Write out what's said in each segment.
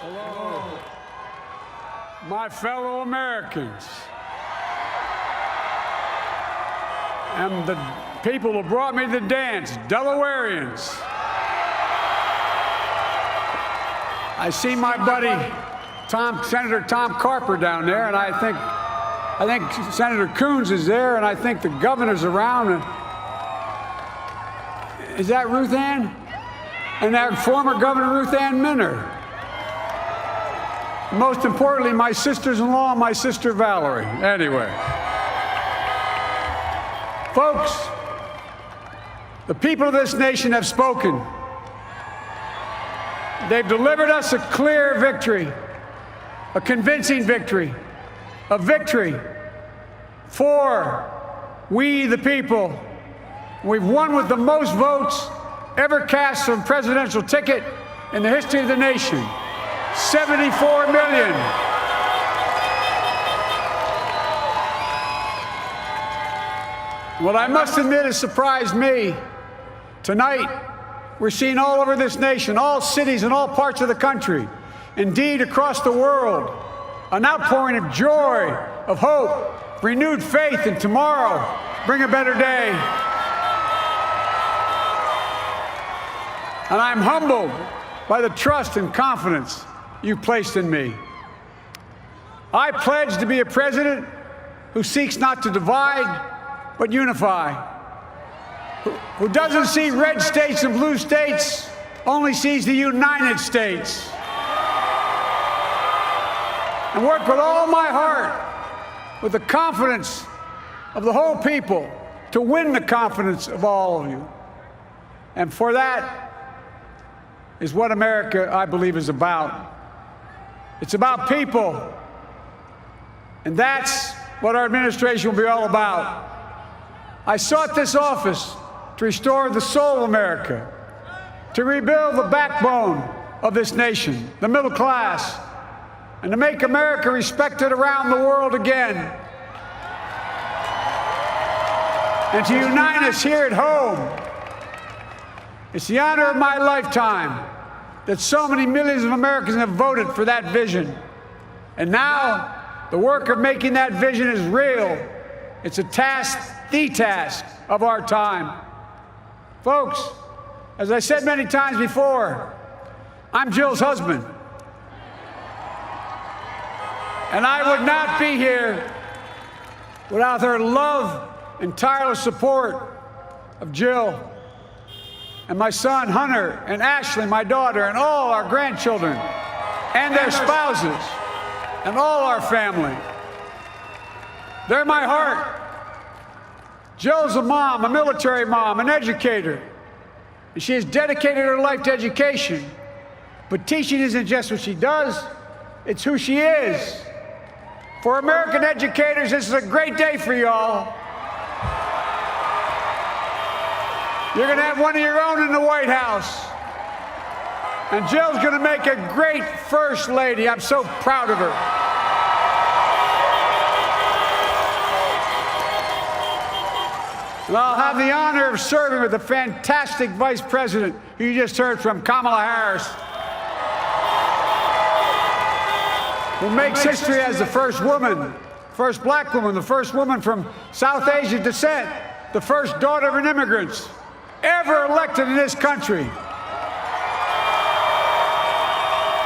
Hello, my fellow Americans, and the people who brought me to the dance, Delawareans. I see my buddy, Senator Tom Carper down there, and I think Senator Coons is there, and I think the governor's around. Is that Ruth Ann? And that former Governor Ruth Ann Minner. Most importantly, my sisters-in-law and my sister Valerie. Anyway. Folks, the people of this nation have spoken. They've delivered us a clear victory, a convincing victory, a victory for we the people. We've won with the most votes ever cast on a presidential ticket in the history of the nation. 74 million. What I must admit has surprised me. Tonight, we're seeing all over this nation, all cities and all parts of the country, indeed across the world, an outpouring of joy, of hope, renewed faith in tomorrow, bring a better day. And I'm humbled by the trust and confidence you've placed in me. I pledge to be a president who seeks not to divide, but unify, who doesn't see red states and blue states, only sees the United States. And work with all my heart, with the confidence of the whole people, to win the confidence of all of you. And for that is what America, I believe, is about. It's about people. And that's what our administration will be all about. I sought this office to restore the soul of America, to rebuild the backbone of this nation, the middle class, and to make America respected around the world again, and to unite us here at home. It's the honor of my lifetime that so many millions of Americans have voted for that vision. And now, the work of making that vision is real. It's a task, the task of our time. Folks, as I said many times before, I'm Jill's husband. And I would not be here without her love and tireless support of Jill and my son Hunter and Ashley, my daughter, and all our grandchildren and their spouses and all our family. They're my heart. Jill's a mom, a military mom, an educator. And she has dedicated her life to education. But teaching isn't just what she does, it's who she is. For American educators, this is a great day for y'all. You're going to have one of your own in the White House. And Jill's going to make a great First Lady. I'm so proud of her. And I'll have the honor of serving with the fantastic Vice President who you just heard from, Kamala Harris, who makes history as the first woman, first black woman, the first woman from South Asian descent, the first daughter of an immigrant ever elected in this country.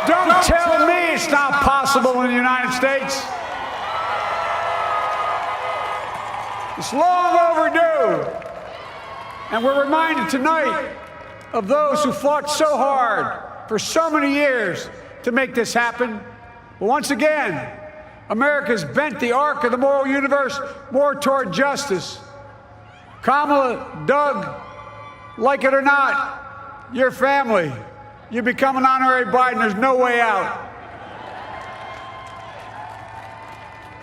Don't tell me it's not possible in the United States. It's long overdue. And we're reminded tonight of those who fought so hard for so many years to make this happen. But once again, America's bent the arc of the moral universe more toward justice. Kamala, Doug, like it or not, your family, you become an honorary Biden, there's no way out.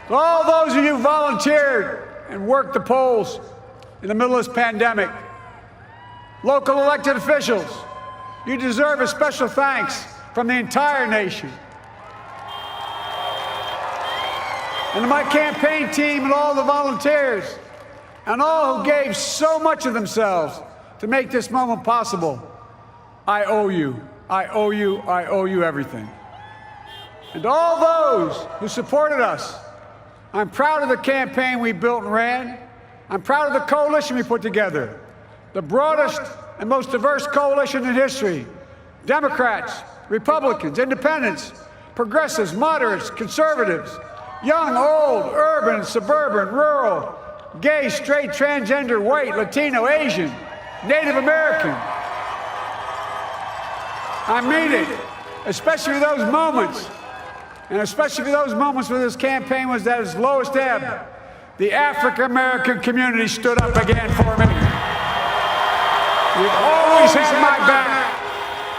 All those of you who volunteered and worked the polls in the middle of this pandemic, local elected officials, you deserve a special thanks from the entire nation. And to my campaign team and all the volunteers, and all who gave so much of themselves to make this moment possible, I owe you. I owe you. I owe you everything. And to all those who supported us, I'm proud of the campaign we built and ran. I'm proud of the coalition we put together, the broadest and most diverse coalition in history. Democrats, Republicans, independents, progressives, moderates, conservatives, young, old, urban, suburban, rural, gay, straight, transgender, white, Latino, Asian, Native American. I mean it, especially those moments, and especially those moments when this campaign was at its lowest ebb. The African-American community stood up again for me. You've always had my back,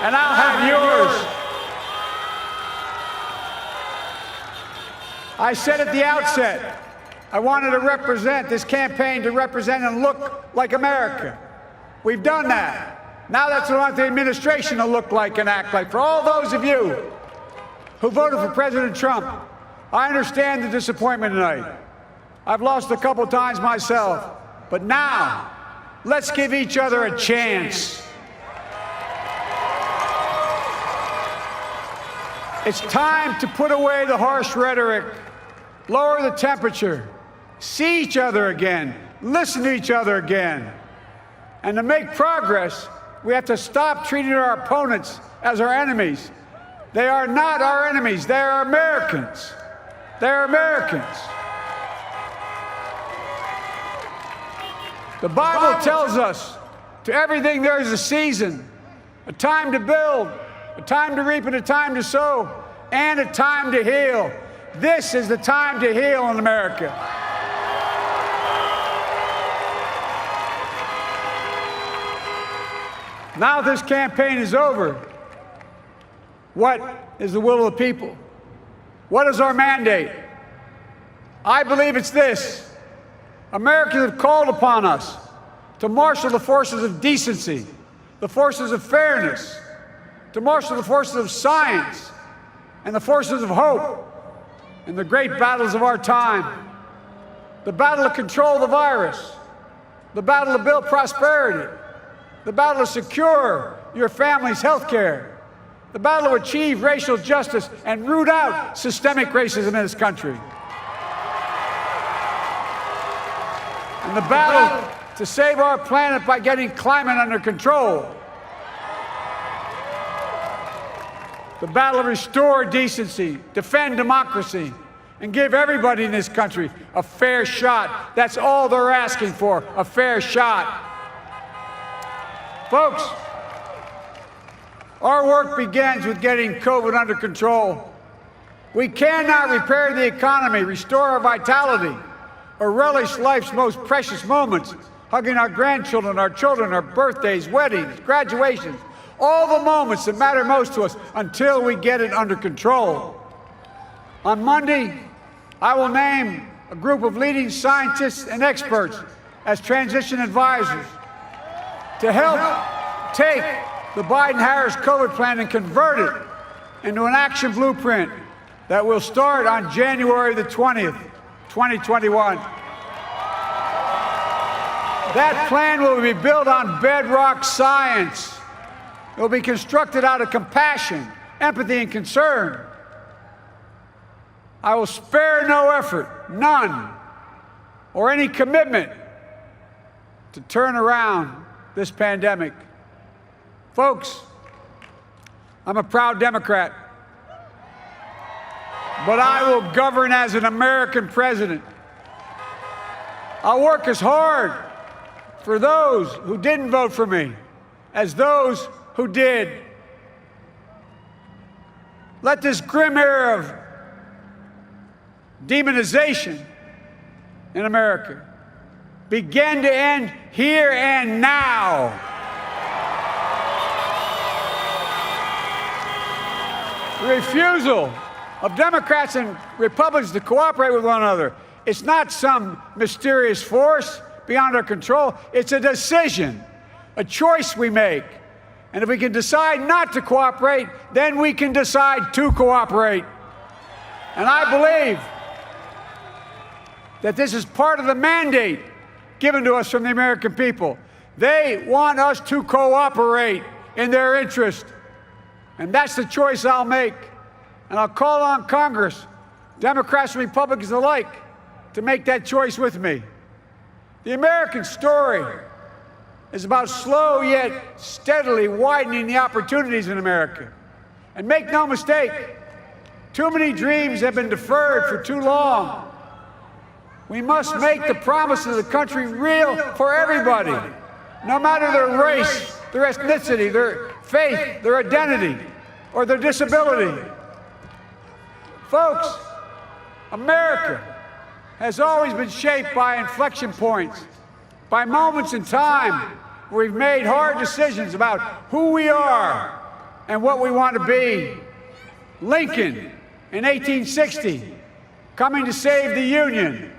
and I'll have yours. I said at the outset, I wanted to represent this campaign to represent and look like America. We've done that. Now that's what I want the administration to look like and act like. For all those of you who voted for President Trump, I understand the disappointment tonight. I've lost a couple times myself, but now let's give each other a chance. It's time to put away the harsh rhetoric, lower the temperature, see each other again, listen to each other again. And to make progress, we have to stop treating our opponents as our enemies. They are not our enemies. They are Americans. They are Americans. The Bible tells us, to everything there is a season, a time to build, a time to reap and a time to sow, and a time to heal. This is the time to heal in America. Now this campaign is over. What is the will of the people? What is our mandate? I believe it's this. Americans have called upon us to marshal the forces of decency, the forces of fairness, to marshal the forces of science and the forces of hope in the great battles of our time. The battle to control the virus, the battle to build prosperity, the battle to secure your family's health care, the battle to achieve racial justice and root out systemic racism in this country. And the battle to save our planet by getting climate under control. The battle to restore decency, defend democracy, and give everybody in this country a fair shot. That's all they're asking for, a fair shot. Folks, our work begins with getting COVID under control. We cannot repair the economy, restore our vitality, or relish life's most precious moments, hugging our grandchildren, our children, our birthdays, weddings, graduations, all the moments that matter most to us until we get it under control. On Monday, I will name a group of leading scientists and experts as transition advisors to help take the Biden-Harris COVID plan and convert it into an action blueprint that will start on January the 20th, 2021. That plan will be built on bedrock science. It will be constructed out of compassion, empathy, and concern. I will spare no effort, none, or any commitment to turn around this pandemic. Folks, I'm a proud Democrat, but I will govern as an American president. I'll work as hard for those who didn't vote for me as those who did. Let this grim era of demonization in America begin to end here and now. The refusal of Democrats and Republicans to cooperate with one another, it's not some mysterious force beyond our control. It's a decision, a choice we make. And if we can decide not to cooperate, then we can decide to cooperate. And I believe that this is part of the mandate given to us from the American people. They want us to cooperate in their interest. And that's the choice I'll make. And I'll call on Congress, Democrats and Republicans alike, to make that choice with me. The American story is about slow yet steadily widening the opportunities in America. And make no mistake, too many dreams have been deferred for too long. We must make the promises of the country real for everybody, no matter their race, their ethnicity, their faith, their identity, or their disability. Folks, America has always been shaped by inflection points, by moments in time where we've made hard decisions about who we are and what we want to be. Lincoln in 1860, coming to save the Union.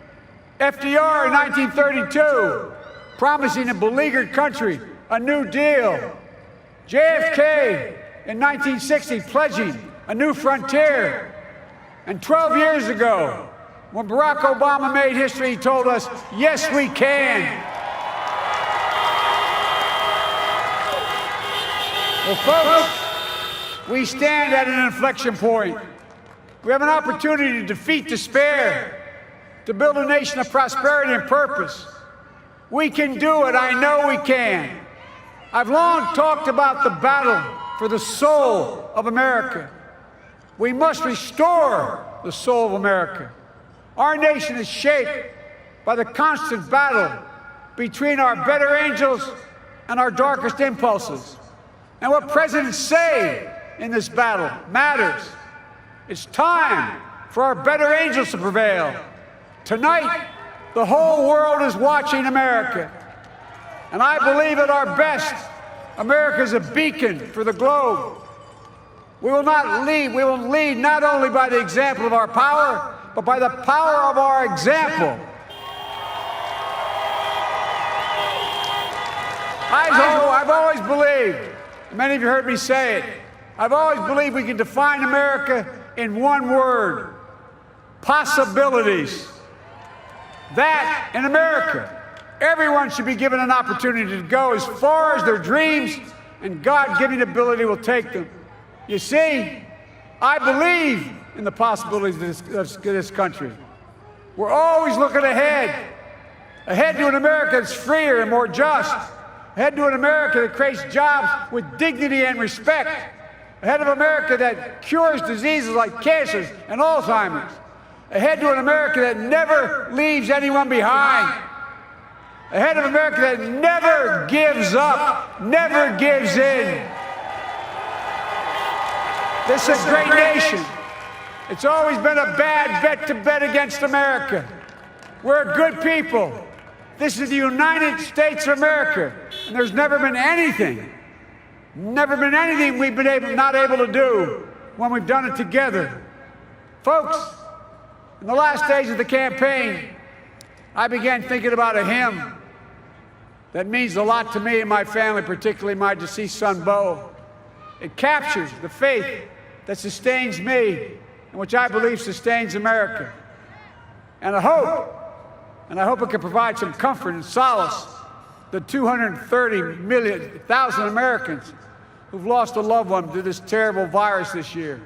FDR in 1932, promising a beleaguered country a new deal. JFK in 1960, pledging a new frontier. And 12 years ago, when Barack Obama made history, he told us, yes, we can. Well, folks, we stand at an inflection point. We have an opportunity to defeat despair, to build a nation of prosperity and purpose. We can do it. I know we can. I've long talked about the battle for the soul of America. We must restore the soul of America. Our nation is shaped by the constant battle between our better angels and our darkest impulses. And what presidents say in this battle matters. It's time for our better angels to prevail. Tonight, the whole world is watching America. And I believe at our best, America is a beacon for the globe. We will lead not only by the example of our power, but by the power of our example. I've always believed, many of you heard me say it, I've always believed we can define America in one word: possibilities. That in America, everyone should be given an opportunity to go as far as their dreams and God-given ability will take them. You see, I believe in the possibilities of this country. We're always looking ahead to an America that's freer and more just, ahead to an America that creates jobs with dignity and respect, ahead of America that cures diseases like cancer and Alzheimer's, ahead to an America that never leaves anyone behind, ahead of America that never gives up, never gives in. This is a great nation. It's always been a bad bet to bet against America. We're good people. This is the United States of America, and there's never been anything we've been not able to do when we've done it together. Folks, in the last days of the campaign, I began thinking about a hymn that means a lot to me and my family, particularly my deceased son, Bo. It captures the faith that sustains me and which I believe sustains America. And I hope it can provide some comfort and solace to 230,000 Americans who've lost a loved one to this terrible virus this year.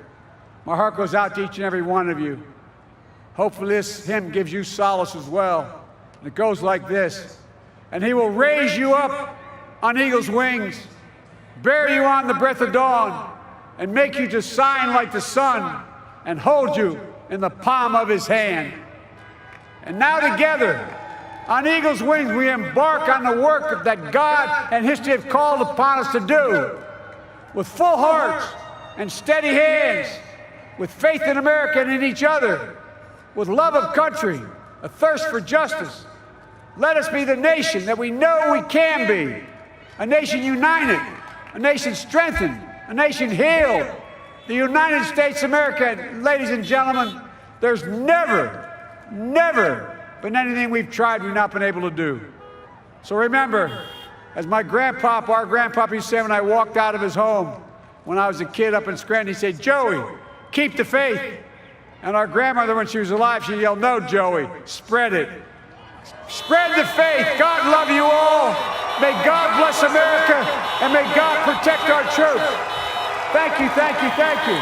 My heart goes out to each and every one of you. Hopefully this hymn gives you solace as well. And it goes like this: and he will raise you up on eagle's wings, bear you on the breath of dawn, and make you to shine like the sun, and hold you in the palm of his hand. And now together, on eagle's wings, we embark on the work that God and history have called upon us to do, with full hearts and steady hands, with faith in America and in each other, with love of country, a thirst for justice. Let us be the nation that we know we can be, a nation united, a nation strengthened, a nation healed. The United States of America, ladies and gentlemen, there's never been anything we've tried we've not been able to do. So remember, as our grandpapa used to say when I walked out of his home when I was a kid up in Scranton, he said, "Joey, keep the faith." And our grandmother, when she was alive, she yelled, "No, Joey, spread it. Spread the faith. God love you all. May God bless America, and may God protect our troops." Thank you, thank you, thank you.